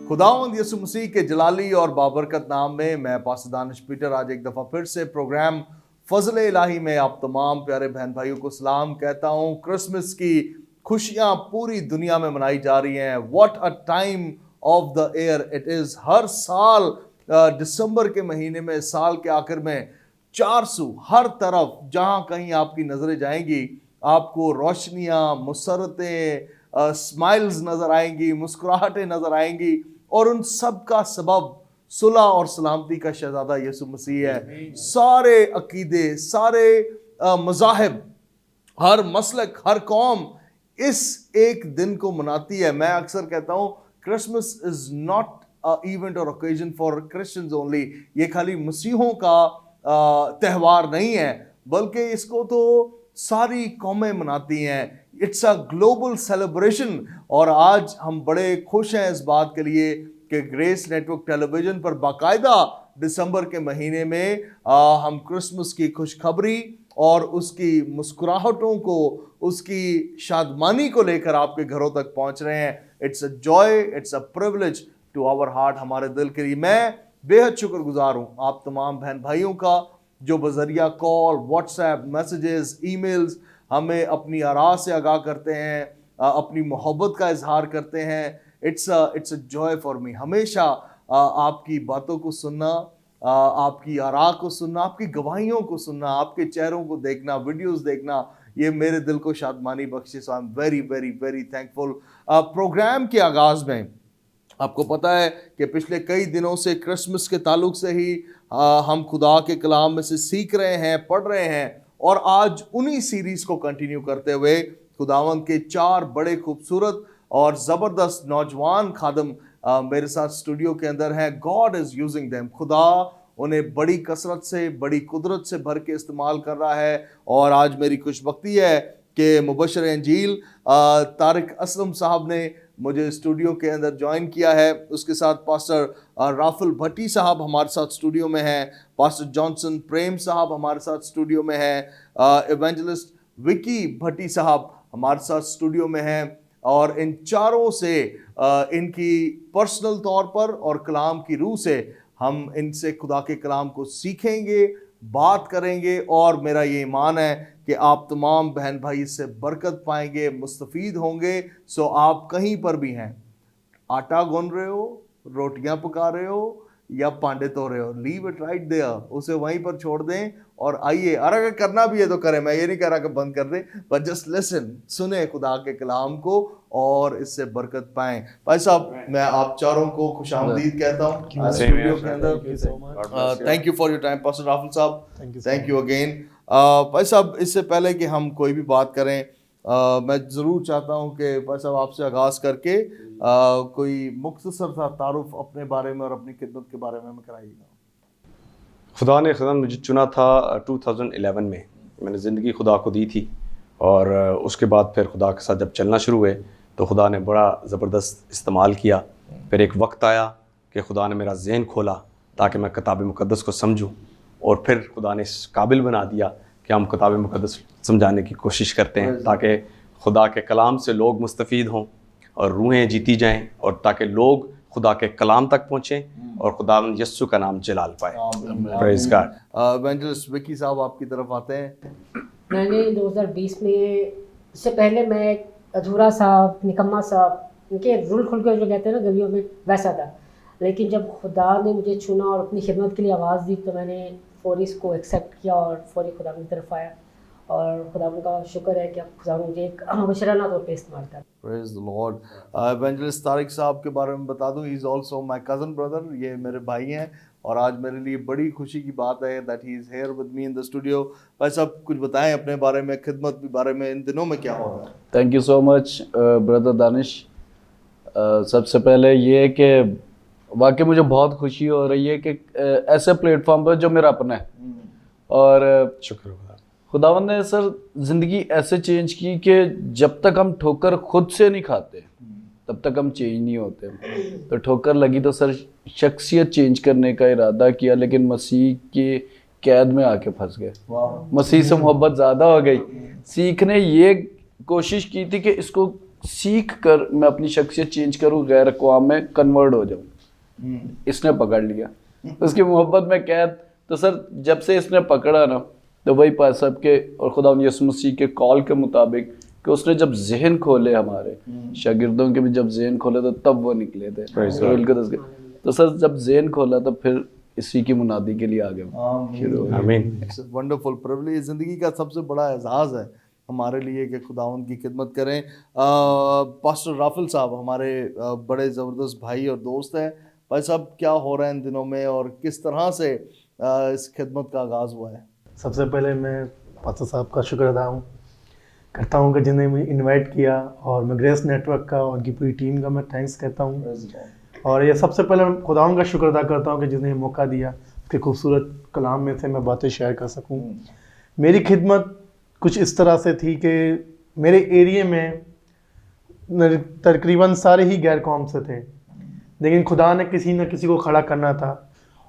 खुदावंद यीशु मसीह के जलाली और बाबरकत नाम में मैं पास्टर दानिश पीटर आज एक दफ़ा फिर से प्रोग्राम फजल इलाही में आप तमाम प्यारे बहन भाइयों को सलाम कहता हूँ। क्रिसमस की खुशियाँ पूरी दुनिया में मनाई जा रही हैं। What a time of the year it is. हर साल दिसंबर के महीने में, साल के आखिर में, चारसू हर तरफ जहाँ कहीं आपकी नज़रें जाएंगी आपको रोशनियाँ, मुसरतें, स्माइल्स नज़र आएंगी, मुस्कुराहटें नज़र आएंगी और उन सब का सबब सुलह और सलामती का शहजादा यीशु मसीह है। सारे अकीदे, सारे मज़ाहिब, हर मसलक, हर कौम इस एक दिन को मनाती है। मैं अक्सर कहता हूँ क्रिसमस इज नॉट इवेंट और ओकेजन फॉर क्रिश्चियंस ओनली। ये खाली मसीहों का त्यौहार नहीं है, बल्कि इसको तो सारी कौमें मनाती हैं। It's a global celebration. और आज हम बड़े खुश हैं इस बात के लिए कि ग्रेस नेटवर्क टेलीविजन पर बाकायदा दिसंबर के महीने में हम क्रिसमस की खुशखबरी और उसकी मुस्कुराहटों को, उसकी शादमानी को लेकर आपके घरों तक पहुंच रहे हैं। It's a joy, it's a privilege to our heart, हमारे दिल के लिए। मैं बेहद शुक्रगुजार हूँ आप तमाम बहन भाइयों का जो बजरिया कॉल, व्हाट्सएप मैसेजेस, ईमेल्स हमें अपनी आरा से आगाह करते हैं, अपनी मोहब्बत का इजहार करते हैं। It's a Joy for me. हमेशा आपकी बातों को सुनना, आपकी आरा को सुनना, आपकी गवाहियों को सुनना, आपके चेहरों को देखना, वीडियोस देखना, ये मेरे दिल को शादमानी बख्शे। So I am very very very thankful. Programme के आगाज़ में आपको पता है कि पिछले कई दिनों से क्रिसमस के ताल्लुक से ही हम खुदा के कलाम में से सीख रहे हैं, पढ़ रहे हैं और आज उन्हीं सीरीज़ को कंटिन्यू करते हुए खुदावंद के 4 बड़े खूबसूरत और ज़बरदस्त नौजवान खादम मेरे साथ स्टूडियो के अंदर हैं। God is using them. खुदा उन्हें बड़ी कसरत से, बड़ी कुदरत से भर के इस्तेमाल कर रहा है। और आज मेरी खुशबख्ती है कि मुबशर इंजील तारिक असलम साहब ने मुझे स्टूडियो के अंदर ज्वाइन किया है। उसके साथ पास्टर राफुल भट्टी साहब हमारे साथ स्टूडियो में हैं, पास्टर जॉनसन प्रेम साहब हमारे साथ स्टूडियो में हैं, इवेंजलिस्ट विकी भट्टी साहब हमारे साथ स्टूडियो में हैं। और इन चारों से इनकी पर्सनल तौर पर और कलाम की रूह से हम इनसे खुदा के कलाम को सीखेंगे, बात करेंगे और मेरा ये ईमान है कि आप तमाम बहन भाई इससे बरकत पाएंगे, मुस्तफ़ीद होंगे। सो आप कहीं पर भी हैं, आटा गूंद रहे हो, रोटियां पका रहे हो या पांडे धो रहे हो, लीव इट राइट देयर, उसे वहीं पर छोड़ दें और आइए। और अगर करना भी है तो करें, मैं ये नहीं कह रहा कि बंद कर दें, बट जस्ट लिसन, सुने खुदा के कलाम को और इससे बरकत पाएं। भाई साहब, मैं आप चारों को खुशामदीद कहता हूँ स्टूडियो के अंदर। Thank you for your time pastor राफुल साहब, थैंक यू अगेन। भाई साहब, इससे पहले कि हम कोई भी बात करें, मैं ज़रूर चाहता हूँ कि भाई साहब आपसे आगाज़ करके कोई मुख्तसर सा तारुफ अपने बारे में और अपनी खिदमत के बारे में कराइएगा। खुदा ने ख़ुदा मुझे चुना था 2011 में। मैंने ज़िंदगी खुदा को दी थी और उसके बाद फिर खुदा के साथ जब चलना शुरू हुए तो खुदा ने बड़ा ज़बरदस्त इस्तेमाल किया। फिर एक वक्त आया कि खुदा ने मेरा ज़हन खोला ताकि मैं किताब मुक़द्दस को समझूं और फिर खुदा ने इस काबिल बना दिया कि हम किताब मुक़द्दस समझाने की कोशिश करते हैं ताकि खुदा के कलाम से लोग मुस्तफ़ीद हों और रूहें जीती जाएं और ताकि लोग खुदा के कलाम तक पहुँचें और खुदा यस्सु का नाम जलाल पाए। Praise God. इवेंजलिस्ट विकी साहब आपकी तरफ आते हैं। मैंने 2020 में, इससे पहले मैं एक अधूरा सा, निकम्मा सा, उनके रुल खुल के जो कहते हैं ना गलियों में, वैसा था। लेकिन जब खुदा ने मुझे चुना और अपनी खिदमत के लिए आवाज़ दी तो मैंने फौरी इसको एक्सेप्ट किया और फौरी खुदा की तरफ आया। और खुदा का शुक्र है कि अब खुदा मुझे एक मुबशराना तौर पे इस्तेमाल कर। Praise the Lord. Evangelist Tariq साहब के बारे में बता दूं, he is also my cousin brother. ये मेरे भाई हैं और आज मेरे लिए बड़ी खुशी की बात है that he is here with me in the studio. भाई साहब, कुछ बताएं अपने बारे में, खिदमत के बारे में, इन दिनों में क्या हो रहा है? Thank you so much brother Danish. सबसे पहले ये है कि वाकई मुझे बहुत खुशी हो रही है कि ऐसे प्लेटफॉर्म पर जो मेरा अपना है और शुक्र खुदावंद ने सर ज़िंदगी ऐसे चेंज की कि जब तक हम ठोकर खुद से नहीं खाते तब तक हम चेंज नहीं होते। तो ठोकर लगी तो सर शख्सियत चेंज करने का इरादा किया, लेकिन मसीह के कैद में आके फंस गए। मसीह से मोहब्बत ज़्यादा हो गई। सीखने ये कोशिश की थी कि इसको सीख कर मैं अपनी शख्सियत चेंज करूँ, गैर अक़वाम में कन्वर्ट हो जाऊँ। इसने पकड़ लिया उसकी मोहब्बत में कैद। तो सर जब से इसने पकड़ा ना, तो वही पास साहब के और खुदा यीशु मसीह के कॉल के मुताबिक कि उसने जब जहन खोले, हमारे शागिर्दों के भी जब जहन खोले तो तब वो निकले थे। तो सर जब जहन खोला तो फिर इसी की मुनादी के लिए आगे आमीन। वंडरफुल प्रिविलेज, जिंदगी का सबसे बड़ा एजाज़ है हमारे लिए कि खुदा उनकी खिदमत करें। पास्टर राफिल साहब हमारे बड़े ज़बरदस्त भाई और दोस्त हैं। भाई साहब क्या हो रहा है इन दिनों में और किस तरह से इस खिदमत का आगाज़ हुआ है? सबसे पहले मैं पास्टर साहब का शुक्र अदा करता हूँ कि जिन्हें मुझे इनवाइट किया, और मैं ग्रेस नेटवर्क का और उनकी पूरी टीम का मैं थैंक्स कहता हूँ। और ये सबसे पहले मैं खुदावंद का शुक्र अदा करता हूँ कि जिन्हें मौका दिया उसके खूबसूरत कलाम में से मैं बातें शेयर कर सकूँ। मेरी खिदमत कुछ इस तरह से थी कि मेरे एरिया में तकरीबन सारे ही गैर कौम से थे, लेकिन खुदा ने किसी न किसी को खड़ा करना था।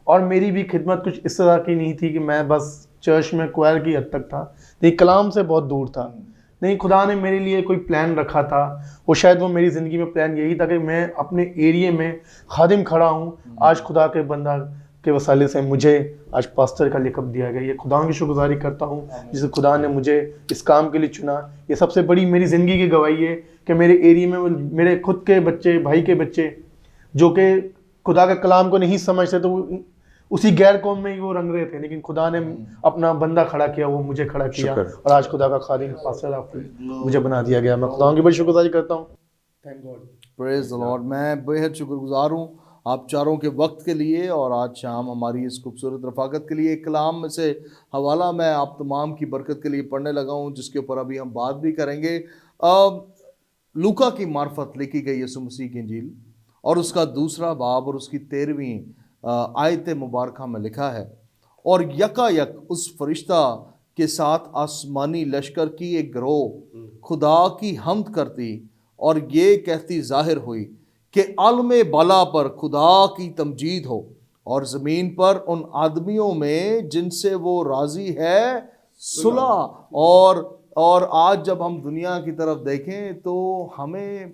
और मेरी भी खिदमत कुछ इस तरह की नहीं थी कि मैं बस चर्च में क्वायर की हद तक था, लेकिन कलाम से बहुत दूर था। नहीं, खुदा ने मेरे लिए कोई प्लान रखा था, वो शायद वो मेरी ज़िंदगी में प्लान यही था कि मैं अपने एरिया में खादिम खड़ा हूँ। आज खुदा के बंदा के वसाले से मुझे आज पास्टर का लिकब दिया गया। ये खुदा की शुक्रगुजारी करता हूँ जिसे खुदा ने मुझे इस काम के लिए चुना। ये सबसे बड़ी मेरी ज़िंदगी की गवाही है कि मेरे एरिया में मेरे खुद के बच्चे, भाई के बच्चे जो कि खुदा के कलाम को नहीं समझते, तो उसी गैर कौम में ही वो रंग रहे थे, लेकिन खुदा ने अपना बंदा खड़ा किया, वो मुझे खड़ा किया और आज खुदा का खादिम पास्टर राफिल मुझे बना दिया गया। मैं खुदा की बड़ी शुक्रगुजारी करता हूँ। Thank God, praise the Lord. मैं बेहद शुक्रगुजार हूँ आप चारों के वक्त के लिए और आज शाम हमारी इस खूबसूरत रफ़ाकत के लिए। एक कलाम में से हवाला मैं आप तमाम की बरकत के लिए पढ़ने लगा हूँ, जिसके ऊपर अभी हम बात भी करेंगे। लूका की मार्फत लिखी गई यीशु मसीह की इंजील और उसका 2 बाब और उसकी 13वीं आयत मुबारक में लिखा है, और यकायक उस फरिश्ता के साथ आसमानी लश्कर की एक गिरोह खुदा की हम्द करती और ये कहती जाहिर हुई कि आलमे बाला पर खुदा की तमजीद हो और ज़मीन पर उन आदमियों में जिनसे वो राज़ी है सुलह। और आज जब हम दुनिया की तरफ देखें तो हमें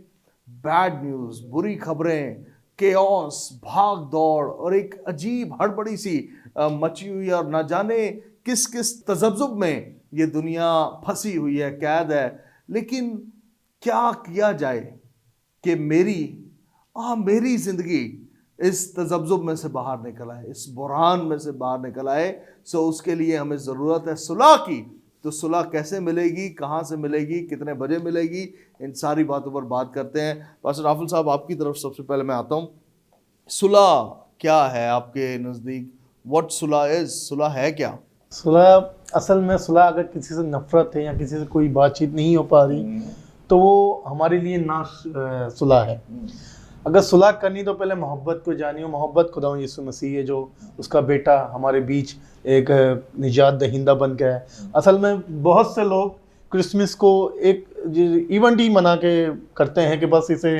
बैड न्यूज़, बुरी खबरें, केओस, भाग दौड़ और एक अजीब हड़बड़ी सी मची हुई है और ना जाने किस किस तज़ब्ज़ुब में ये दुनिया फंसी हुई है, कैद है। लेकिन क्या किया जाए कि मेरी ज़िंदगी इस तज़ब्ज़ुब में से बाहर निकल आए, इस बुरान में से बाहर निकल आए। सो उसके लिए हमें ज़रूरत है सुलह की। तो सुलह कैसे मिलेगी, कहाँ से मिलेगी, कितने बजे मिलेगी, इन सारी बातों पर बात करते हैं। पास्टर राफिल साहब आपकी तरफ सबसे पहले मैं आता हूँ। सुलह क्या है आपके नज़दीक? What Sulah is? सुलह है क्या? सुलह, असल में सुलह अगर किसी से नफरत है या किसी से कोई बातचीत नहीं हो पा रही तो वो हमारे लिए ना सुलह है। अगर सुलह करनी तो पहले मोहब्बत को जानिए। मोहब्बत खुदा यीशु मसीह है जो उसका बेटा हमारे बीच एक निजात दहिंदा बन गया है। असल में बहुत से लोग क्रिसमस को एक इवेंट ही मना के करते हैं कि बस इसे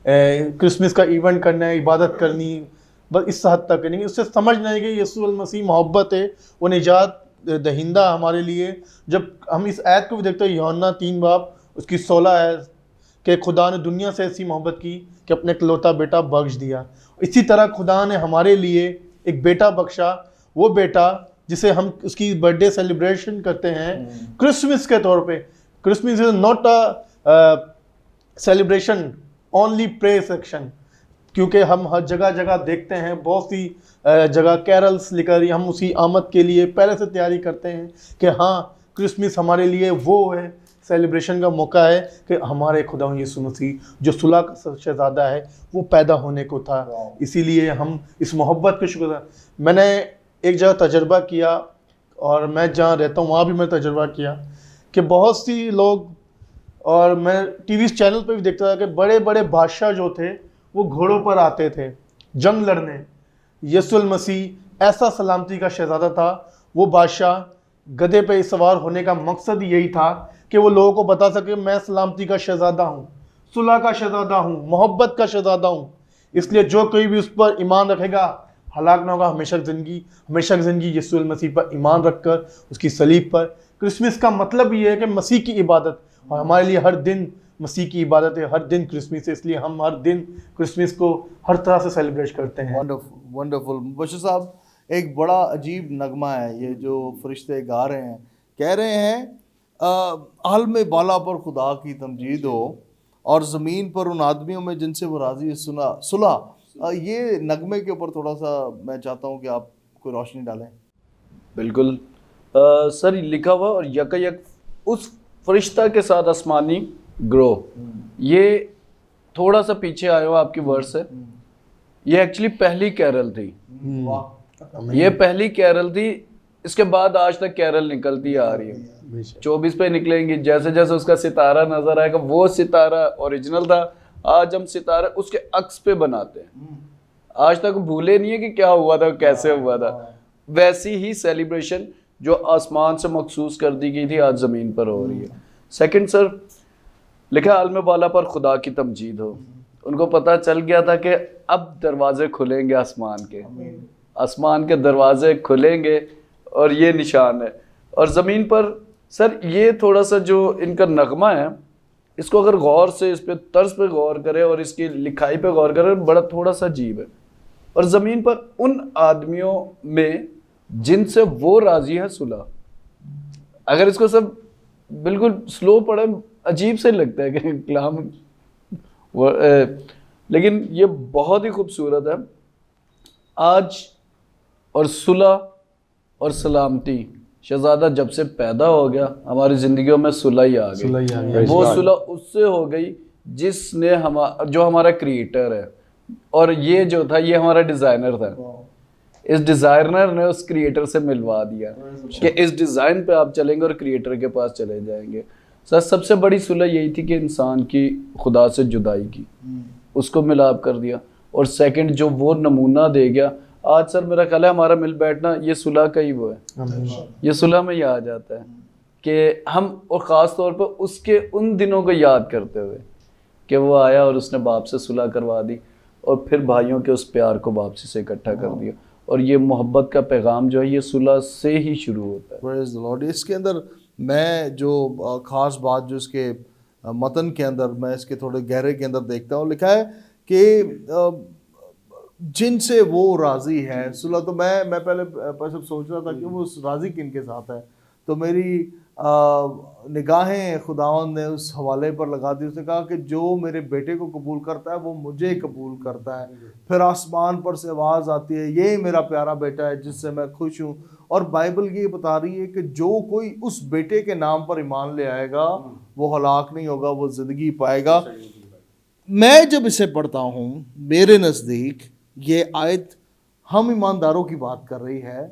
क्रिसमस का इवेंट करना है, इबादत करनी, बस इस हद तक नहीं। उससे समझ नहीं कि यीशु मसीह मोहब्बत है, वो निजात दहिंदा हमारे लिए। जब हम इस आयत को भी देखते हैं, यूहन्ना 3 बाब उसकी 16 है कि खुदा ने दुनिया से ऐसी मोहब्बत की कि अपने इकलौता बेटा बख्श दिया। इसी तरह खुदा ने हमारे लिए एक बेटा बख्शा, वो बेटा जिसे हम उसकी बर्थडे सेलिब्रेशन करते हैं क्रिसमस के तौर पे। Christmas is not a celebration, only pray section, क्योंकि हम हर जगह जगह देखते हैं बहुत सी जगह कैरल्स लेकर हम उसी आमद के लिए पहले से तैयारी करते हैं कि हाँ क्रिसमस हमारे लिए वो है, सेलिब्रेशन का मौका है कि हमारे खुदा यीशु मसीह जो सुलह का शहज़ादा है वो पैदा होने को था। इसीलिए हम इस मोहब्बत के शुक्र। मैंने एक जगह तजर्बा किया और मैं जहाँ रहता हूँ वहाँ भी मैंने तजर्बा किया कि बहुत सी लोग, और मैं टीवी चैनल पे भी देखता था कि बड़े बड़े बादशाह जो थे वो घोड़ों पर आते थे जंग लड़ने। यीशु मसीह ऐसा सलामती का शहज़ादा था। वो बादशाह गधे पे सवार होने का मकसद यही था कि वो लोगों को बता सके मैं सलामती का शहज़ादा हूँ, सुलह का शहज़ादा हूँ, मोहब्बत का शहज़ादा हूँ। इसलिए जो कोई भी उस पर ईमान रखेगा हलाक ना होगा, हमेशा ज़िंदगी यीशु मसीह पर ईमान रखकर उसकी सलीब पर। क्रिसमस का मतलब ये है कि मसीह की इबादत, और हमारे लिए हर दिन मसीह की इबादत है, हर दिन क्रिसमस है, इसलिए हम हर दिन क्रिसमस को हर तरह से सेलिब्रेट करते हैं। Wonderful wonderful. मुबश्शिर साहब, एक बड़ा अजीब नगमा है ये जो फरिश्ते गा रहे हैं, कह रहे हैं आलम बाला पर खुदा की तमजीद हो और ज़मीन पर उन आदमियों में जिनसे वो राज़ी है सुलह। ये नगमे के ऊपर थोड़ा सा मैं चाहता हूँ कि आप कोई रोशनी डालें। बिल्कुल सर, लिखा हुआ और यकायक उस फरिश्ता के साथ आसमानी ग्रो, ये थोड़ा सा पीछे आया हुआ आपकी वर्ड से, ये एक्चुअली पहली कैरल थी, ये पहली कैरल थी। इसके बाद आज तक कैरल निकलती आ रही है, 24 पे निकलेंगी, जैसे जैसे उसका सितारा नजर आएगा, वो सितारा ओरिजिनल था, आज हम सितारा उसके अक्स पे बनाते हैं। आज तक भूले नहीं है कि क्या हुआ था, कैसे हुआ था। वैसी ही सेलिब्रेशन जो आसमान से मखसूस कर दी गई थी आज ज़मीन पर हो रही है। सेकंड सर, लिखा आलम बाला पर खुदा की तमजीद हो। उनको पता चल गया था कि अब दरवाजे खुलेंगे आसमान के दरवाजे खुलेंगे, और ये निशान है। और ज़मीन पर सर ये थोड़ा सा जो इनका नगमा है, इसको अगर गौर से इस पे तर्ज पे गौर करें और इसकी लिखाई पे गौर करें, बड़ा थोड़ा सा अजीब है। और ज़मीन पर उन आदमियों में जिनसे वो राजी है सुलह। अगर इसको सब बिल्कुल स्लो पढ़े अजीब से लगता है कि कलाम लेकिन ये बहुत ही खूबसूरत है। आज और सुलह और सलामती, शहजादा जब से पैदा हो गया हमारी ज़िंदगियों में सुलह ही आ गई। वो सुलह उससे हो गई जिसने जो हमारा क्रिएटर है, और ये जो था ये हमारा डिज़ाइनर था। इस डिज़ाइनर ने उस क्रिएटर से मिलवा दिया कि इस डिज़ाइन पे आप चलेंगे और क्रिएटर के पास चले जाएंगे। सर सबसे बड़ी सुलह यही थी कि इंसान की खुदा से जुदाई की, उसको मिलाप कर दिया। और सेकंड जो वो नमूना दे गया, आज सर मेरा ख्याल है हमारा मिल बैठना ये सुलह का ही वो है, ये सुलह में ही आ जाता है कि हम, और ख़ास तौर पर उसके उन दिनों को याद करते हुए कि वो आया और उसने बाप से सुलह करवा दी, और फिर भाइयों के उस प्यार को वापसी से इकट्ठा कर दिया। और ये मोहब्बत का पैगाम जो है ये सुलह से ही शुरू होता है। Praise the Lord. इसके अंदर मैं जो ख़ास बात जो इसके मतन के अंदर, मैं इसके थोड़े गहरे के अंदर देखता हूँ, लिखा है कि जिनसे वो राज़ी है सुलह। तो मैं पहले सब सोच रहा था कि वो राज़ी किन के साथ है, तो मेरी निगाहें खुदावंद ने उस हवाले पर लगा दी। उसने कहा कि जो मेरे बेटे को कबूल करता है वो मुझे कबूल करता है। फिर आसमान पर से आवाज़ आती है, ये मेरा प्यारा बेटा है जिससे मैं खुश हूँ। और बाइबल ये बता रही है कि जो कोई उस बेटे के नाम पर ईमान ले आएगा वो हलाक नहीं होगा, वो ज़िंदगी पाएगा। मैं जब इसे पढ़ता हूँ, मेरे नज़दीक ये आयत हम ईमानदारों की बात कर रही है,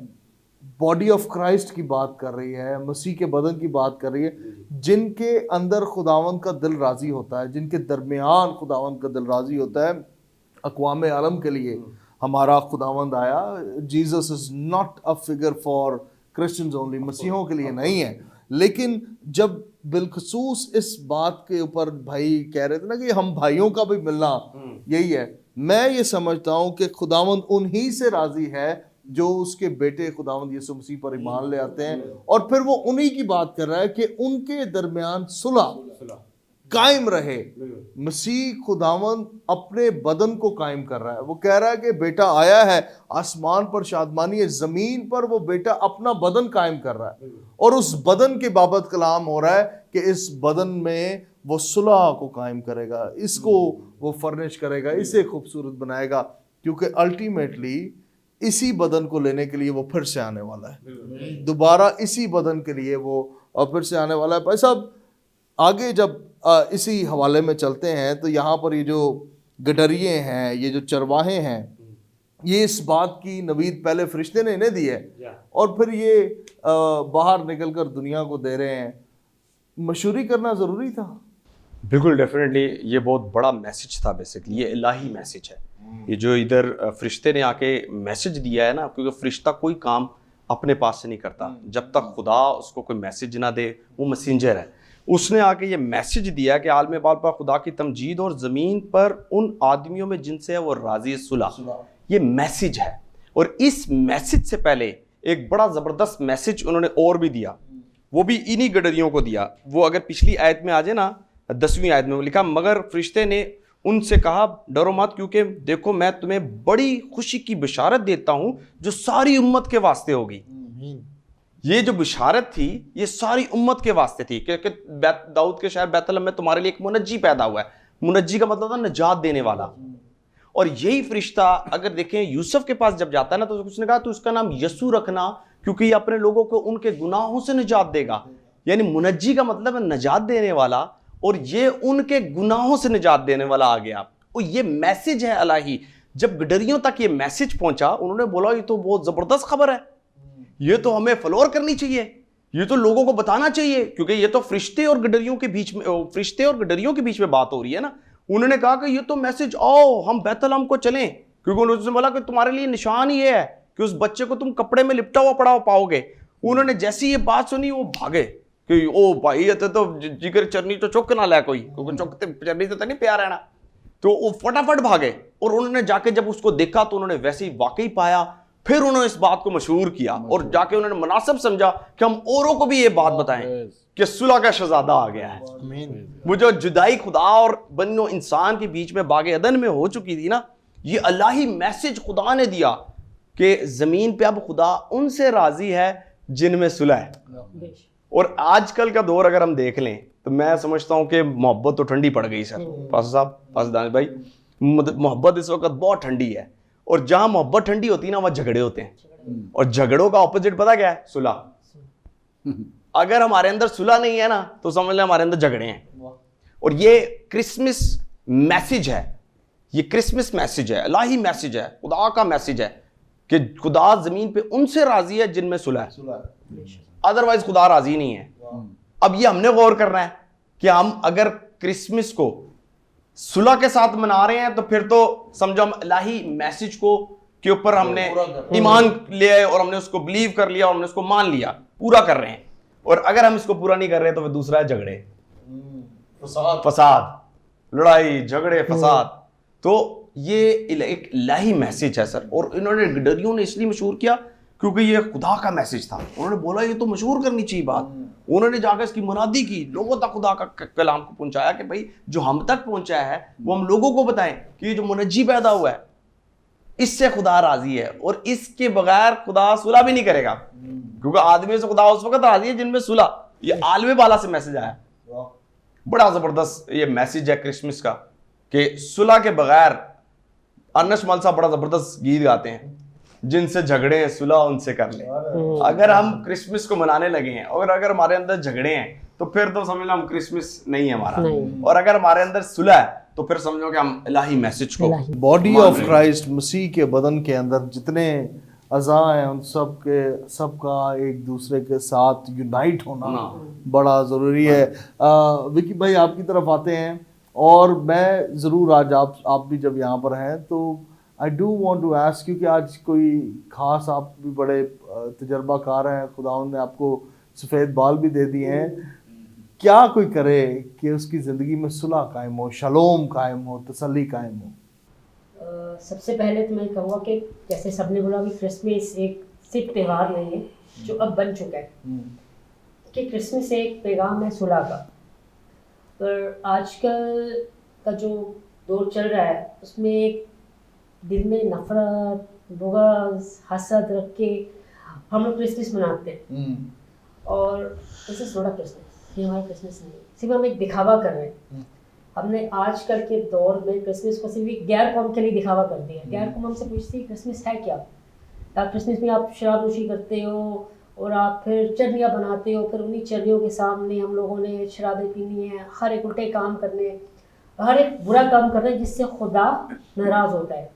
बॉडी ऑफ क्राइस्ट की बात कर रही है, मसीह के बदन की बात कर रही है, जिनके अंदर खुदावंद का दिल राज़ी होता है, जिनके दरमियान खुदावंद का दिल राज़ी होता है। अक़वाम आलम के लिए हमारा खुदावंद आया। Jesus is not a figure for Christians only, मसीहों के लिए नहीं है। लेकिन जब बिलखसूस इस बात के ऊपर भाई कह रहे थे ना कि हम भाइयों का भी मिलना यही है, मैं ये समझता हूँ कि खुदावंद उन्हीं से राज़ी है जो उसके बेटे खुदावंद यीशु मसीह पर ईमान ले आते हैं। और फिर वो उन्हीं की बात कर रहा है कि उनके दरमियान सुलह कायम रहे। मसीह खुदावंद अपने बदन को कायम कर रहा है। वो कह रहा है कि बेटा आया है, आसमान पर शादमानी है, ज़मीन पर वो बेटा अपना बदन कायम कर रहा है। और उस बदन के बाबत कलाम हो रहा है कि इस बदन में वो सुलह को कायम करेगा, इसको वो फर्निश करेगा, इसे खूबसूरत बनाएगा, क्योंकि अल्टीमेटली इसी बदन को लेने के लिए वो फिर से आने वाला है। दोबारा इसी बदन के लिए वो फिर से आने वाला है। भाई साहब, आगे जब इसी हवाले में चलते हैं तो यहाँ पर ये जो गडरिये हैं, ये जो चरवाहे हैं, ये इस बात की नवीद पहले फरिश्ते ने इन्हें दी है और फिर ये बाहर निकल कर दुनिया को दे रहे हैं। मशहूरी करना ज़रूरी था। बिल्कुल, डेफिनेटली ये बहुत बड़ा मैसेज था। बेसिकली ये इलाही मैसेज है। ये जो इधर फरिश्ते ने आके मैसेज दिया है ना, क्योंकि फरिश्ता कोई काम अपने पास से नहीं करता जब तक खुदा उसको कोई मैसेज ना दे। वो मैसेंजर है। उसने आके ये मैसेज दिया कि आलम बाल पर खुदा की तमजीद और ज़मीन पर उन आदमियों में जिनसे है वो राज़ी सुलह। ये मैसेज है। और इस मैसेज से पहले एक बड़ा ज़बरदस्त मैसेज उन्होंने और भी दिया, वो भी इन्हीं गडरियों को दिया। वो अगर पिछली आयत में आ जाए ना, 10वीं आयत में लिखा, मगर फरिश्ते ने उनसे कहा डरो मत, क्योंकि देखो मैं तुम्हें बड़ी खुशी की बिशारत देता हूं जो सारी उम्मत के वास्ते होगी। ये जो बिशारत थी ये सारी उम्मत के वास्ते थी, क्योंकि दाऊद के शहर बैतलहम में तुम्हारे लिए एक मुनज्जी पैदा हुआ है। मुनज्जी का मतलब था निजात देने वाला। और यही फरिश्ता अगर देखें यूसुफ के पास जब जाता है ना, तो उसने कहा तो उसका नाम यसू रखना, क्योंकि ये अपने लोगों को उनके गुनाहों से निजात देगा। यानी मुनज्जी का मतलब है निजात देने वाला, और ये उनके गुनाहों से निजात देने वाला आ गया। और ये मैसेज है इलाही। जब गडरियों तक ये मैसेज पहुंचा, उन्होंने बोला ये तो बहुत जबरदस्त खबर है, ये तो हमें फ्लोर करनी चाहिए, ये तो लोगों को बताना चाहिए, क्योंकि ये तो फरिश्ते और गडरियों के बीच में, फरिश्ते और गडरियों के बीच में बात हो रही है ना। उन्होंने कहा कि ये तो मैसेज, आओ हम बैतलहम को चलें, क्योंकि उन्होंने बोला कि तुम्हारे लिए निशान ये है कि उस बच्चे को तुम कपड़े में लिपटा हुआ पड़ा पाओगे। उन्होंने जैसी ये बात सुनी वो भागे कि ओ भाई ये तो जिगर चरनी तो चुक ना ला कोई, क्योंकि चुक चरनी तो नहीं प्यार रहना। तो वो फटाफट भागे, और उन्होंने जाके जब उसको देखा तो उन्होंने वैसे ही वाकई पाया। फिर उन्होंने इस बात को मशहूर किया और जाके उन्होंने मुनासिब समझा कि हम औरों को भी ये बात बताएं कि सुलह का शहजादा आ गया है। वो जो जुदाई खुदा और बन्नो इंसान के बीच में बागे अदन में हो चुकी थी ना, ये अल्लाही मैसेज खुदा ने दिया कि जमीन पे अब खुदा उनसे राजी है जिनमें सुलह है। और आजकल का दौर अगर हम देख लें तो मैं समझता हूं कि मोहब्बत तो ठंडी पड़ गई सर। फासर साहब, फासर दानिश भाई, मोहब्बत इस वक्त बहुत ठंडी है, और जहां मोहब्बत ठंडी होती है ना वहां झगड़े होते हैं, और झगड़ों का ऑपोजिट पता क्या है? सुलह। अगर हमारे अंदर सुलह नहीं है ना तो समझ लें हमारे अंदर झगड़े हैं। और ये क्रिसमस मैसेज है, ये क्रिसमस मैसेज है, इलाही मैसेज है, खुदा का मैसेज है कि खुदा जमीन पे उनसे राजी है जिनमें सुलह है, अदरवाइज खुदा राजी नहीं है। अब ये हमने गौर करना है कि हम अगर क्रिसमस को सुलह के साथ मना रहे हैं तो फिर तो समझो हम इलाही मैसेज को के ऊपर हमने ईमान ले आए और हमने उसको बिलीव कर लिया और हमने उसको मान लिया, पूरा कर रहे हैं। और अगर हम इसको पूरा नहीं कर रहे तो फिर दूसरा है झगड़े, फसाद, लड़ाई झगड़े फसाद। तो ये एक इलाही मैसेज है सर। और इन्होंने गडरियों ने इसलिए मशहूर किया क्योंकि ये खुदा का मैसेज था। उन्होंने बोला ये तो मशहूर करनी चाहिए बात। उन्होंने जाकर इसकी मुनादी की, लोगों तक खुदा का कलाम को पहुंचाया कि भाई जो हम तक पहुंचाया है वो हम लोगों को बताएं कि ये जो मुनज्जी पैदा हुआ है इससे खुदा राजी है, और इसके बगैर खुदा सुलह भी नहीं करेगा, क्योंकि आदमी से खुदा उस वक्त राजी है जिनमें सुलह। ये आलवे वाला से मैसेज आया, बड़ा जबरदस्त ये मैसेज है क्रिसमस का कि सुलह के बगैर। अनस मल साहब बड़ा जबरदस्त गीत गाते हैं, जिनसे झगड़े हैं सुलह उनसे कर ले। अगर हम क्रिसमस को मनाने लगे हैं और अगर हमारे अंदर झगड़े हैं तो फिर तो समझ लो हम क्रिसमस नहीं है हमारा। और अगर हमारे अंदर सुलह है तो फिर समझो कि हम इलाही मैसेज को, बॉडी ऑफ क्राइस्ट, मसीह के बदन के अंदर जितने अज़ा हैं उन सब के सबका एक दूसरे के साथ यूनाइट होना बड़ा ज़रूरी है। विकी भाई आपकी तरफ आते हैं, और मैं ज़रूर आज आप भी जब यहाँ पर हैं तो I do want to ask, क्योंकि आज कोई ख़ास, आप भी बड़े तजर्बाकार हैं, खुदावंद ने आपको सफ़ेद बाल भी दे दिए हैं, क्या कोई करे कि उसकी ज़िंदगी में सुलह कायम हो, शलोम कायम हो, तसल्ली कायम हो? सबसे पहले तो मैं कहूँगा कि जैसे सबने बोला कि क्रिसमस एक सिर्फ त्यौहार नहीं है जो अब बन चुका है, कि क्रिसमस एक पैगाम है सुलह का। पर आजकल का जो दौर चल रहा है उसमें एक दिल में नफरत, बुग़्ज़, हसद रख के हम लोग क्रिसमस मनाते हैं, और this is not a Christmas, ये हमारा क्रिसमस नहीं है, सिर्फ हम एक दिखावा कर रहे हैं। हमने आजकल के दौर में क्रिसमस को सिर्फ एक गैर कौम के लिए दिखावा कर दिया। गैर कौम हमसे पूछती है क्रिसमस है क्या? आप क्रिसमस में आप शराब नोशी करते हो और आप फिर चरनियाँ बनाते हो, फिर उन्हीं चरनियों के सामने हम लोगों ने शराबें पीनी है, हर एक उल्टे काम करने, हर एक बुरा काम करना है जिससे खुदा नाराज़ होता है।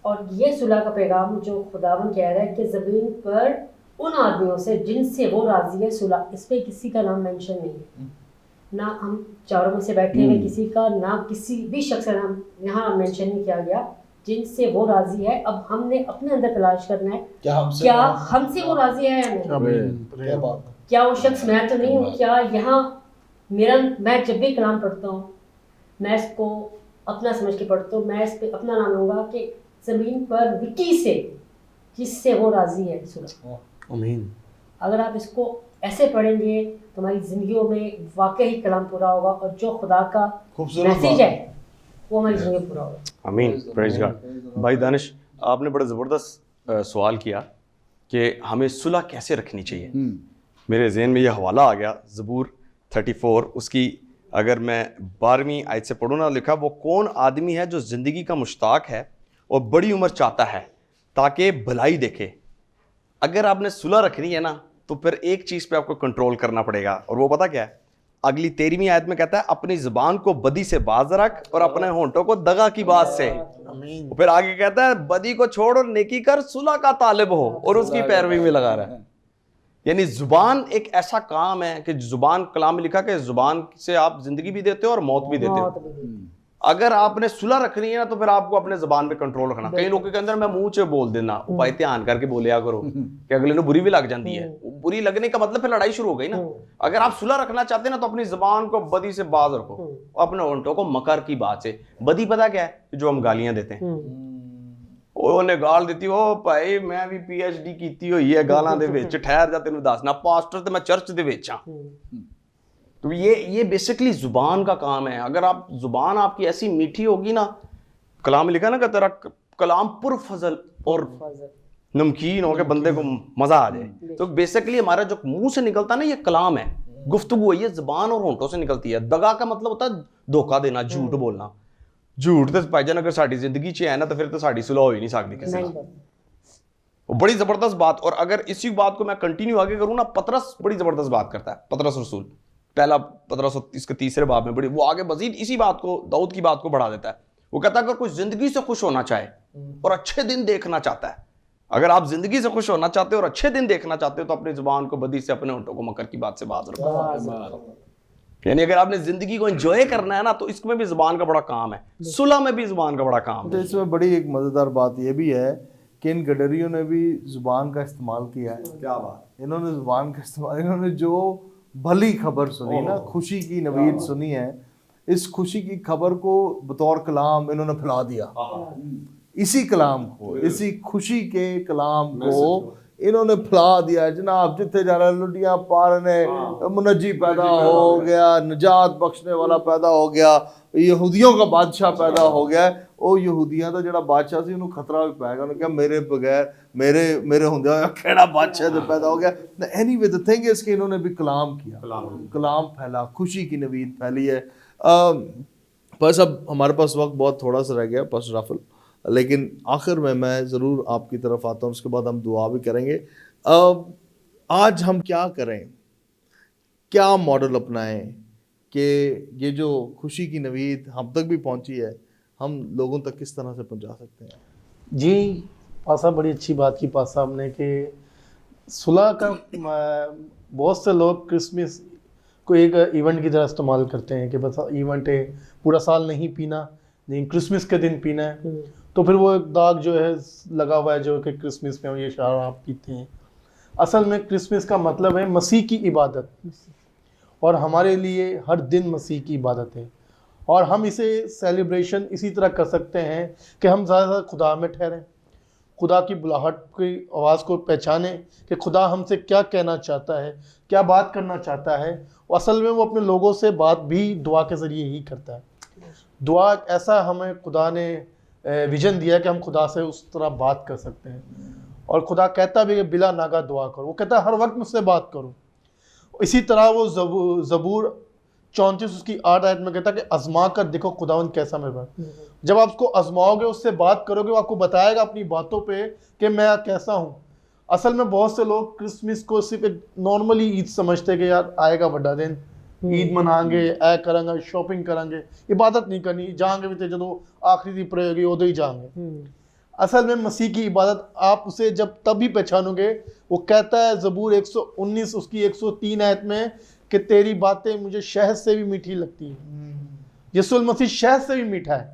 और ये सुलह का पैगाम जो खुदावन कह रहा है कि ज़मीन पर उन आदमियों से जिनसे वो राज़ी है सुलह, इस पर किसी का नाम मेंशन नहीं है, ना हम चारों में से बैठे हुए किसी का, ना किसी भी शख्स का नाम यहाँ मेंशन नहीं किया गया, जिनसे वो राज़ी है। अब हमने अपने अंदर तलाश करना है क्या हमसे वो राज़ी है या नहीं। क्या वो शख्स मैं तो नहीं हूँ? क्या यहाँ मैं जब भी कलाम पढ़ता हूँ मैं इसको अपना समझ के पढ़ता हूँ, मैं इस पर अपना नाम लूँगा कि ज़मीन पर विकी से जिससे वो राज़ी है सुलह। अगर आप इसको ऐसे पढ़ेंगे तो हमारी ज़िंदगियों में वाकई कलाम पूरा होगा, और जो खुदा का खूबसूरत मैसेज बात। है वो हमारी ज़िंदगी में पूरा होगा। आमीन, प्रेज गॉड। भाई दानिश, आपने बड़ा ज़बरदस्त सवाल किया कि हमें सुलह कैसे रखनी चाहिए। मेरे जहन में ये हवाला आ गया ज़बूर 34, उसकी अगर मैं 12वीं आयत से पढ़ूँ ना, लिखा वो कौन आदमी है जो ज़िंदगी का मुश्ताक है और बड़ी उम्र चाहता है ताकि भलाई देखे। अगर आपने सुलह रखनी है ना तो फिर एक चीज़ पे आपको कंट्रोल करना पड़ेगा, और वो पता क्या है? अगली 13वीं आयत में कहता है अपनी ज़ुबान को बदी से बाज रख और अपने होंठों को दगा की बात से। आमीन। फिर आगे कहता है बदी को छोड़ और नेकी कर, सुलह का तालिब हो और उसकी पैरवी में लगा रहा है। यानी जुबान एक ऐसा काम है कि जुबान, कलाम में लिखा कि जुबान से आप जिंदगी भी देते हो और मौत भी देते हो। अगर आपने सुलह रखनी है ना तो फिर आपको अपने जुबान पे कंट्रोल रखना। कई लोगों के अंदर मैं मुंह से बोल देना, भाई ध्यान करके बोलिया करो कि अगले ने बुरी भी लग जाती है। बुरी लगने का मतलब फिर लड़ाई शुरू हो गई ना। अगर आप सुलह रखना चाहते हैं ना तो अपनी जुबान को बदी से बाज रखो, अपने होंठों को मकर की बात से। बदी पता क्या है? जो हम गालियां देते हैं। ਉਹਨੇ ਗਾਲ ਦਿੱਤੀ, ਉਹ ਭਾਈ ਮੈਂ ਵੀ PhD ਕੀਤੀ ਹੋਈ ਹੈ ਗਾਲਾਂ ਦੇ ਵਿੱਚ, ਠਹਿਰ ਜਾ ਤੈਨੂੰ ਦੱਸਣਾ, ਪਾਸਟਰ ਤੇ मैं चर्च ਦੇ ਵਿੱਚ ਹਾਂ। तो ये बेसिकली जुबान का काम है। अगर आप जुबान आपकी ऐसी मीठी होगी ना, कलाम में लिखा ना कि तेरा कलाम पुरफजल और नमकीन हो के बंदे को मजा आ जाए। तो बेसिकली हमारा जो मुंह से निकलता है ना, ये कलाम है, गुफ्तगू है, ये जुबान और होंठों से निकलती है। दगा का मतलब होता है धोखा देना, झूठ बोलना। झूठ तो भाईजान अगर साड़ी जिंदगी च है ना तो फिर तो साड़ी सुलह हो ही नहीं सकती किसी से। बड़ी जबरदस्त बात। और अगर इसी बात को मैं कंटिन्यू आगे करूँ ना, पतरस बड़ी जबरदस्त बात करता है। पतरस रसूल पहला पतरस इसके 3 बाब में बड़ी वो आगे मजीद इसी बात को, दाऊद की बात को बढ़ा देता है। वो कहता है अगर कोई जिंदगी से खुश होना चाहे और अच्छे दिन देखना चाहता है, अगर आप जिंदगी से खुश होना चाहते हो और अच्छे दिन देखना चाहते हो तो अपनी जुबान को बदी से, अपने होंठों को मकर की बात से बाज रखो। यानी अगर आपने जिंदगी को एंजॉय करना है ना तो इसमें भी जुबान का बड़ा काम है, सुलह में भी जुबान का बड़ा काम तो है। इसमें बड़ी एक मज़ेदार बात यह भी है कि इन गडरियों ने भी जुबान का इस्तेमाल किया है। क्या बात, इन्होंने जुबान का इस्तेमाल, इन्होंने जो भली खबर सुनी ना, खुशी की नवीद सुनी है, इस खुशी की खबर को बतौर कलाम इन्होंने फैला दिया। इसी कलाम को, इसी खुशी के कलाम को इन्होंने फैला दिया। जनाब जिथे जाना लुटियां पारने, मुनजी पैदा हो गया, निजात बख्शने वाला पैदा हो गया, यहूदियों का बादशाह पैदा हो गया। ਉਹ ਯਹੂਦੀਆਂ ਦਾ ਜਿਹੜਾ ਬਾਦਸ਼ਾਹ ਸੀ ਉਹਨੂੰ ਖਤਰਾ ਵੀ ਪੈ ਗਿਆ। ਉਹਨੇ ਕਿਹਾ ਮੇਰੇ ਬਗੈਰ ਮੇਰੇ ਹੁੰਦਿਆਂ ਹੋਇਆ ਕਿਹੜਾ ਬਾਦशाह ਤੇ पैदा हो गया। एनीवे द थिंग इज कि इन्होंने भी कलाम किया, कलाम फैला, खुशी की नवीद फैली है। बस अब हमारे पास वक्त बहुत थोड़ा सा रह गया पास्टर राफेल, लेकिन आखिर में मैं ज़रूर आपकी तरफ आता हूँ, उसके बाद हम दुआ भी करेंगे। आज हम क्या करें, क्या मॉडल अपनाएं कि ये जो खुशी की नवीद हम तक भी पहुँची है, हम लोगों तक किस तरह से पहुंचा सकते हैं? जी पासा, बड़ी अच्छी बात की पासा हमने कि सुलह का बहुत से लोग क्रिसमस को एक इवेंट की तरह इस्तेमाल करते हैं कि बस इवेंट है, पूरा साल नहीं पीना, लेकिन क्रिसमस के दिन पीना है। तो फिर वो एक दाग जो है लगा हुआ है जो कि क्रिसमस में हम ये शराब पीते हैं। असल में क्रिसमस का मतलब है मसीह की इबादत, और हमारे लिए हर दिन मसीह की इबादत है। और हम इसे सेलिब्रेशन इसी तरह कर सकते हैं कि हम ज़्यादा खुदा में ठहरें, खुदा की बुलाहट की आवाज़ को पहचानें कि खुदा हमसे क्या कहना चाहता है, क्या बात करना चाहता है। और असल में वो अपने लोगों से बात भी दुआ के ज़रिए ही करता है। दुआ ऐसा हमें खुदा ने विजन दिया है कि हम खुदा से उस तरह बात कर सकते हैं। और खुदा कहता भी है बिला नागा दुआ करो, वो कहता है हर वक्त मुझसे बात करो। इसी तरह वो ज़बूर 34 उसकी 8 आयत में कहता है कि आजमा कर देखो खुदावंद कैसा मेहरबान। जब आप उसको आजमाओगे, उससे बात करोगे, वो आपको बताएगा अपनी बातों पे कि मैं कैसा हूँ। असल में बहुत से लोग क्रिसमस को सिर्फ एक नॉर्मली ईद समझते हैं कि यार आएगा बड़ा दिन, ईद मनाएंगे, ऐ करेंगे, शॉपिंग करेंगे, इबादत नहीं करनी, जाएंगे भी तो जो आखिरी दी प्रे होगी उदो ही जाएंगे। असल में मसीह की इबादत आप उसे जब तभी पहचानोगे, वो कहता है ज़बूर 119 उसकी 103 आयत में कि तेरी बातें मुझे शहद से भी मीठी लगती है। यीशु मसीह शहद से भी मीठा है।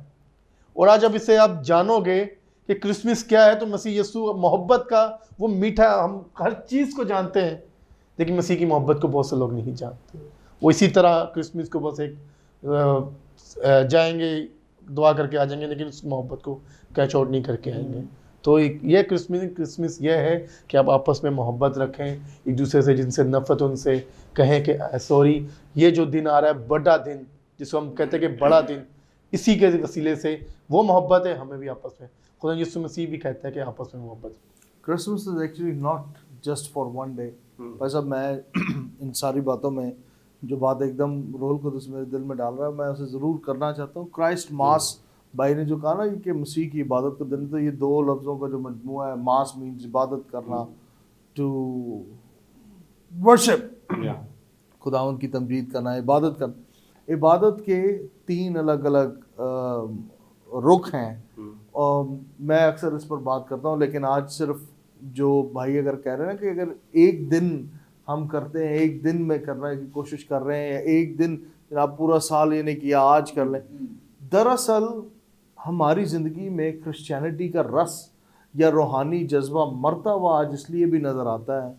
और आज जब इसे आप जानोगे कि क्रिसमस क्या है, तो मसीह यीशु मोहब्बत का वो मीठा, हम हर चीज़ को जानते हैं लेकिन मसीह की मोहब्बत को बहुत से लोग नहीं जानते। वो इसी तरह क्रिसमस को बस एक जाएंगे दुआ करके आ जाएंगे, लेकिन उस मोहब्बत को कैच आउट नहीं करके आएंगे। तो ये क्रिसमस ये है कि आप आपस में मोहब्बत रखें, एक दूसरे से जिनसे नफरत उनसे कहें कि सॉरी, ये जो दिन आ रहा है बड़ा दिन, जिसको हम कहते हैं कि बड़ा दिन, इसी के वसीले से वो मोहब्बत है हमें भी आपस में। खुदा यीशु मसीह भी कहता है कि आपस में मोहब्बत। Christmas is actually not just for one day. भाई साहब, मैं इन सारी बातों में जो बात एकदम रोल कुदस मेरे दिल में डाल रहा है, मैं उसे ज़रूर करना चाहता हूँ। क्राइस्ट मास भाई ने जो कहा ना कि मसीह की इबादत का दिन, तो ये दो लफ्ज़ों का जो मजमूआ है, मास मीन्स इबादत करना, टू वर्शिप, खुदावंद की तमजीद करना, इबादत करना। इबादत के 3 अलग अलग रुख हैं और मैं अक्सर इस पर बात करता हूँ, लेकिन आज सिर्फ जो भाई अगर कह रहे हैं ना कि अगर एक दिन हम करते हैं, एक दिन में करने की कोशिश कर रहे हैं, या एक दिन आप पूरा साल ये नहीं किया आज कर लें, दरअसल हमारी ज़िंदगी में क्रिश्चियनिटी का रस या रूहानी जज्बा मरता हुआ आज इसलिए भी नज़र आता है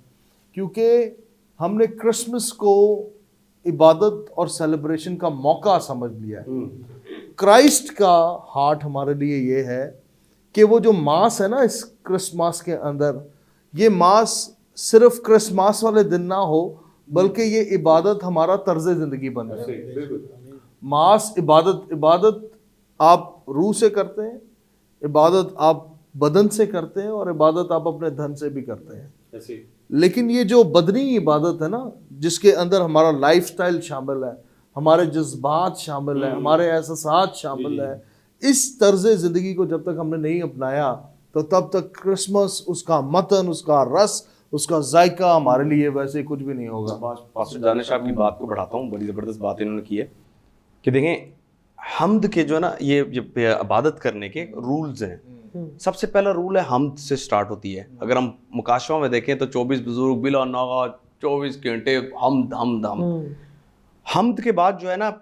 क्योंकि हमने क्रिसमस को इबादत और सेलिब्रेशन का मौका समझ लिया है। क्राइस्ट का हार्ट हमारे लिए ये है कि वो जो मास है ना इस क्रिसमस के अंदर, ये मास सिर्फ क्रिसमस वाले दिन ना हो, बल्कि ये इबादत हमारा तर्ज ज़िंदगी बन जाए। मास इबादत आप रूह से करते हैं, इबादत आप बदन से करते हैं, और इबादत आप अपने धन से भी करते हैं। लेकिन ये जो बदनी इबादत है ना, जिसके अंदर हमारा लाइफस्टाइल शामिल है, हमारे जज्बात शामिल है, हमारे एहसास शामिल है, इस तर्ज ज़िंदगी को जब तक हमने नहीं अपनाया तो तब तक क्रिसमस, उसका मतन, उसका रस, उसका जायका हमारे लिए वैसे कुछ भी नहीं होगा। पास्टर दानिश साहब की बात को बढ़ाता हूँ, बड़ी ज़बरदस्त बात इन्होंने की है कि देखें हम्द के जो है ना ये इबादत करने के रूल्स हैं। सबसे पहला रूल है हम्द से स्टार्ट होती है। अगर हम मुकाशवा में देखें तो 24 बुजुर्ग बिला नागा 24 घंटे हम्द हम्द हम्द। हम्द के बाद जो है ना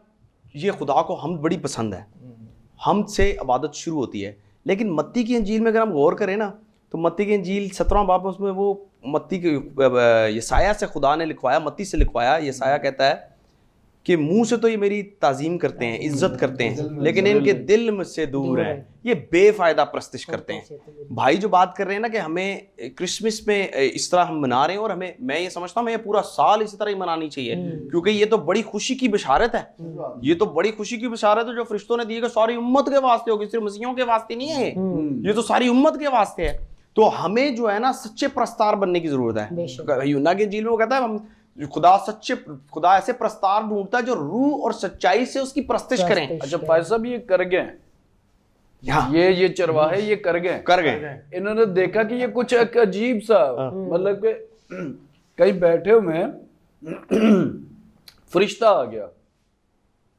ये खुदा को हम्द बड़ी पसंद है, हम्द से इबादत शुरू होती है। लेकिन मत्ती की अंजील में अगर हम गौर करें ना तो मत्ती की अंजील 17वां बाब में उसमें वो मत्ती के यसाया से खुदा ने लिखवाया, मत्ती से लिखवाया। यसाया कहता है कि मुंह से तो ये मेरी ताजीम करते हैं, इज्जत करते हैं, लेकिन इनके दिल मुझसे दूर हैं, ये बेफायदा प्रस्तिश करते हैं। भाई जो बात कर रहे हैं ना कि हमें क्रिसमस में इस तरह हम मना रहे हैं, और हमें, मैं ये समझता हूँ, हमें पूरा साल इसी तरह ही मनानी चाहिए, क्योंकि ये तो बड़ी खुशी की बशारत है। ये तो बड़ी खुशी की बशारत है जो फरिश्तों ने दी कि सारी उम्मत के वास्ते होगी, सिर्फ मसीहियों के वास्ते नहीं है, ये तो सारी उम्मत के वास्ते है। तो हमें जो है ना सच्चे प्रस्तार बनने की जरूरत है। यूहन्ना की इंजील में वो कहता है हम खुदा ऐसे प्रस्तार ढूंढता है जो रूह और सच्चाई से उसकी प्रस्तिश करें। अच्छा भाई साहब, ये कर गए, ये चरवाहे ये कर गए। इन्होंने देखा कि ये कुछ एक अजीब सा, मतलब कि कहीं बैठे हुए हैं, फरिश्ता आ गया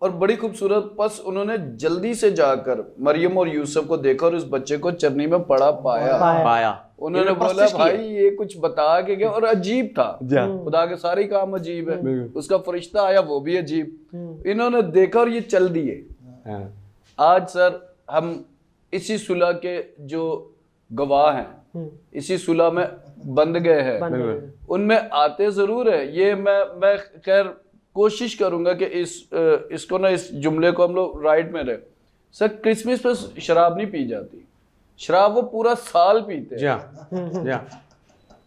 और बड़ी खूबसूरत, बस उन्होंने जल्दी से जाकर मरियम और यूसुफ को देखा और उस बच्चे को चरनी में पड़ा पाया। उन्होंने बोला भाई ये कुछ बता के गया, और अजीब था। खुदा के सारे काम अजीब है, उसका फरिश्ता आया वो भी अजीब। इन्होंने देखा और ये चल दिए। आज सर हम इसी सुलह के जो गवाह हैं, इसी सुलह में बंध गए हैं, उनमें आते जरूर है। ये मैं खैर कोशिश करूंगा कि इसको ना, इस जुमले को हम लोग राइट में रहे। सर क्रिसमस पर शराब नहीं पी जाती, शराब वो पूरा साल पीते हैं।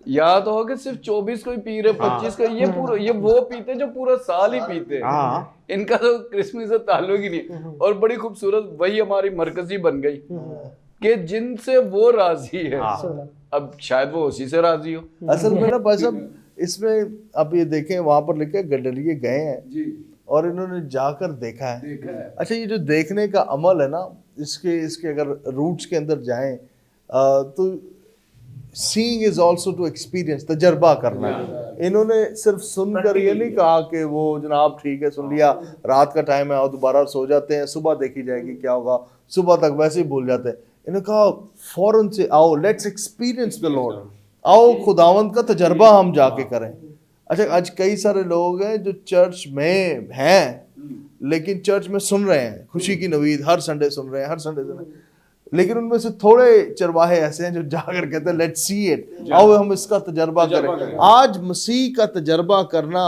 या तो हो कि सिर्फ 24 को ही पी रहे, 25 को, ये वो पीते जो पूरा साल ही पीते हैं। इनका तो क्रिसमस से ताल्लुक ही नहीं। और बड़ी खूबसूरत वही हमारी मरकजी बन गई कि जिनसे वो राजी है, अब शायद वो उसी से राजी हो। असल में ना भाई साहब, इसमें आप ये देखें, वहां पर लिखे गडरिये गए हैं और इन्होंने जाकर देखा है। अच्छा, ये जो देखने का अमल है ना, इसके अगर रूट्स के अंदर जाएं तो seeing is also to experience, तजर्बा करना है। इन्होंने सिर्फ सुनकर ये नहीं कहा कि वो जनाब ठीक है सुन लिया, रात का टाइम है और दोबारा सो जाते हैं, सुबह देखी जाएगी क्या होगा, सुबह तक वैसे ही भूल जाते हैं। इन्होंने कहा फौरन से आओ, लेट्स एक्सपीरियंस द लॉर्ड, आओ खुदावंद का तजर्बा हम जाके करें। अच्छा, आज कई सारे लोग हैं जो चर्च में हैं, लेकिन चर्च में सुन रहे हैं खुशी की नवीद, हर संडे सुन रहे हैं, हर संडे सुन रहे हैं, लेकिन उनमें से थोड़े चरवाहे ऐसे हैं जो जाकर कहते हैं लेट्स सी इट, आओ हम इसका तजर्बा करें। आज मसीह का तजर्बा करना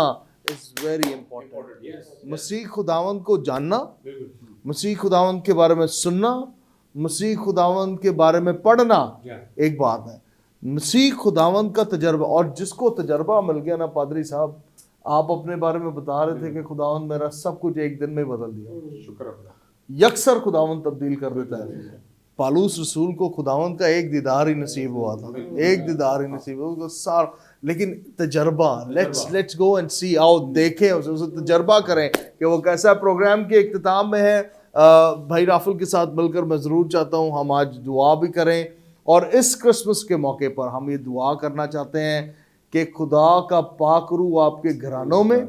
इज वेरी इंपॉर्टेंट। मसीह खुदावंद को जानना, मसीह खुदावंद के बारे में सुनना, मसीह खुदावंद के बारे में पढ़ना एक बात है, मसीह खुदावंद का तजर्बा, और जिसको तजर्बा मिल गया ना पादरी साहब, आप अपने बारे में बता रहे थे कि खुदावंद मेरा सब कुछ एक दिन में बदल दिया, यकसर खुदावंद तब्दील कर देता है। पालूस रसूल को खुदावंद का एक दीदार ही नसीब हुआ था, एक दीदार ही नसीब हुआ सार, लेकिन तजर्बा, लेट्स गो एंड सी, आओ देखें उसे तजर्बा करें कि वो कैसा। प्रोग्राम के इख्तिताम में है, भाई राफुल के साथ मिलकर मैं ज़रूर चाहता हूँ हम आज दुआ भी करें, और इस क्रिसमस के मौके पर हम ये दुआ करना चाहते हैं कि खुदा का पाक रूह आपके घरानों में,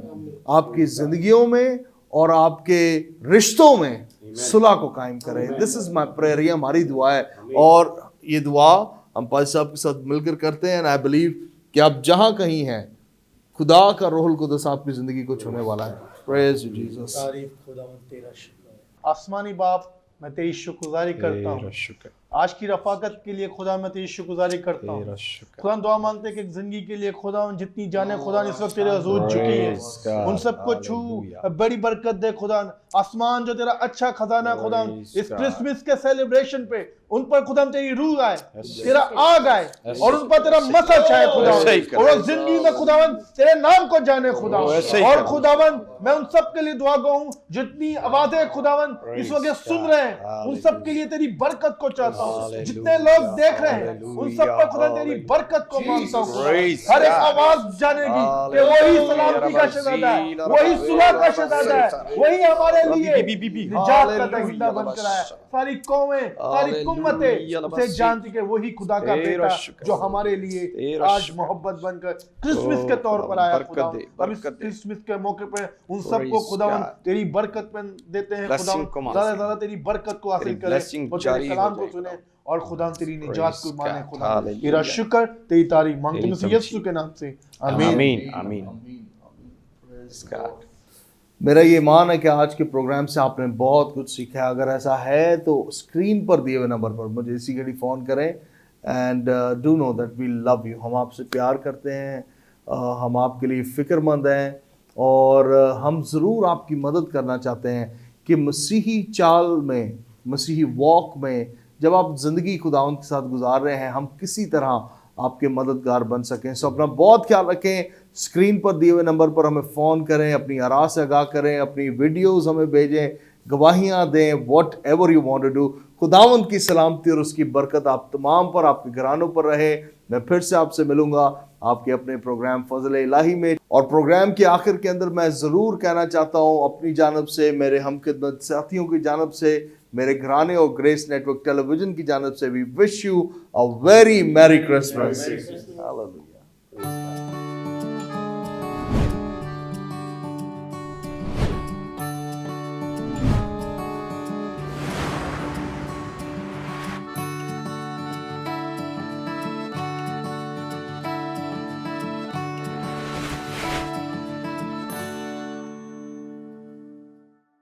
आपकी ज़िंदगियों में और आपके रिश्तों में सुलह को कायम करें। दिस इज़ माई प्रेयर, ये हमारी दुआ है, और ये दुआ हम पाजी साहब के साथ मिलकर करते हैं। एंड आई बिलीव कि आप जहाँ कहीं हैं, खुदा का रूहुल कुद्दस आपकी ज़िंदगी को छूने वाला है। Praise you Jesus. तारीफ खुदावंद तेरा शुक्र। आसमानी बाप, मैं तेरी शुक्रगुजारी करता हूँ आज की रफाकत के लिए। खुदा मैं तेरी शुक्रगुजारी करता हूँ। खुदा दुआ मांगते हैं कि जिंदगी के लिए खुदा जितनी जाने खुदा ने इस वक्त तेरे हजूर झुकी है, उन सबको छू, बड़ी बरकत दे खुदा। आसमान जो तेरा अच्छा खजाना खुदा, इस क्रिसमस के सेलिब्रेशन पे उन पर खुदा तेरी रूह आए, तेरा आग आए, और उन पर तेरा मसा छाए खुदा, और जिंदगी में खुदावन तेरे नाम को जाने खुदा। और खुदावन मैं उन सब के लिए दुआ कहूँ जितनी आवाजें खुदावन इस वक्त सुन रहे हैं, उन सब के लिए तेरी बरकत को चाहता हूँ। जितने लोग देख रहे हैं उन सब पर खुदा तेरी बरकत को मांगता हूँ। हर एक आवाज जानेगी कि वही सलामती का शहजादा है, वही सुलह का शहजादा है, वही हमारे लिए निजात का दहिंदा बनकर आया। सारी कौमें, सारी उम्मतें उसे जानती कि वही खुदा का बेटा जो हमारे लिए आज मोहब्बत बनकर क्रिसमस के तौर पर आया। खुदा हम इस क्रिसमस के मौके पर उन सबको खुदावन तेरी बरकत में देते हैं। खुदावन ज्यादा से ज्यादा तेरी बरकत को हासिल करें और तेरे कलाम को सुने, और खुदा तेरी निजात को माने। खुदा तेरा शुक्र, तेरी तारीफ मांगते हैं यीशु के नाम से, आमीन आमीन। मेरा ये ईमान है कि आज के प्रोग्राम से आपने बहुत कुछ सीखा है। अगर ऐसा है तो स्क्रीन पर दिए हुए नंबर पर मुझे इसी घड़ी फ़ोन करें, and do know that we love you. हम आपसे प्यार करते हैं, हम आपके लिए फ़िक्रमंद हैं, और हम ज़रूर आपकी मदद करना चाहते हैं कि मसीही चाल में, मसीही वॉक में जब आप ज़िंदगी खुदावंद के साथ गुजार रहे हैं, हम किसी तरह आपके मददगार बन सकें। सो अपना बहुत ख्याल रखें। स्क्रीन पर दिए हुए नंबर पर हमें फ़ोन करें, अपनी आरा से आगाह करें, अपनी वीडियोस हमें भेजें, गवाहियाँ दें, whatever you want to do. खुदावंद की सलामती और उसकी बरकत आप तमाम पर, आपके घरानों पर रहे। मैं फिर से आपसे मिलूंगा आपके अपने प्रोग्राम फजल इलाही में, और प्रोग्राम के आखिर के अंदर मैं ज़रूर कहना चाहता हूँ अपनी जानब से, मेरे हमखिदमत साथियों की जानब से, मेरे घराने और ग्रेस नेटवर्क टेलीविज़न की जानब से, we wish you a very merry Christmas. Hallelujah.